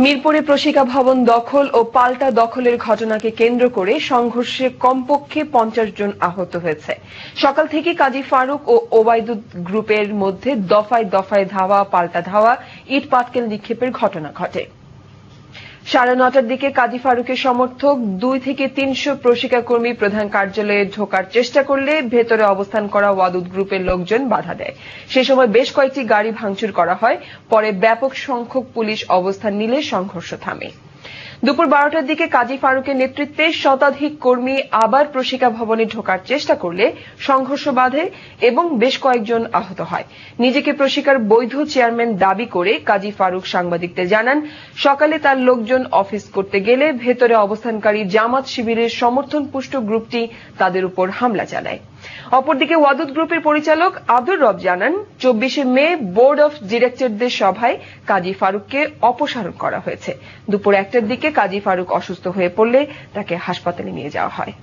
মিরপুরে প্রশিকা ভবন দখল ও পাল্টা দখলের ঘটনাকে কেন্দ্র করে সংঘর্ষে কমপক্ষে 50 জন আহত হয়েছে। সকাল থেকে কাজী ফারুক ও ওবায়দুল গ্রুপের মধ্যে দফায় দফায় ধাওয়া পাল্টা ধাওয়া ইট পাটকেল নিক্ষেপের ঘটনা ঘটে। 9:30টার দিকে কাজী ফারুকের সমর্থক 2 থেকে 300 প্রশিকা কর্মী প্রধান কার্যালয়ে ঢোকার চেষ্টা করলে ভেতরে অবস্থান করা ওয়াদুদ গ্রুপের লোকজন বাধা দেয়। সে সময় বেশ কয়েকটি গাড়ি ভাঙচুর করা হয়। পরে ব্যাপক সংখ্যক পুলিশ অবস্থান নিলে সংঘর্ষ থামে। দুপুর 12টার দিকে কাজী ফারুকের নেতৃত্বে শতাধিক কর্মী আবার প্রশিকা ভবনে ঢোকার চেষ্টা করলে সংঘর্ষ বাধে এবং বেশ কয়েকজন আহত হয়। নিজেকে প্রশিকার বৈধ চেয়ারম্যান দাবি করে কাজী ফারুক সাংবাদিকদের জানান, সকালে তার লোকজন অফিস করতে গেলে ভেতরে অবস্থানকারী জামাত শিবিরের সমর্থনপুষ্ট গ্রুপটি তাদের উপর হামলা চালায়। অপরদিকে ওয়াদুদ গ্রুপের পরিচালক আব্দুর রব জানান, 24শে মে বোর্ড অফ ডিরেক্টরদের সভায় কাজী ফারুককে অপসারণ করা হয়েছে। দুপুর 1টার দিকে কাজী ফারুক অসুস্থ হয়ে পড়লে তাকে হাসপাতালে নিয়ে যাওয়া হয়।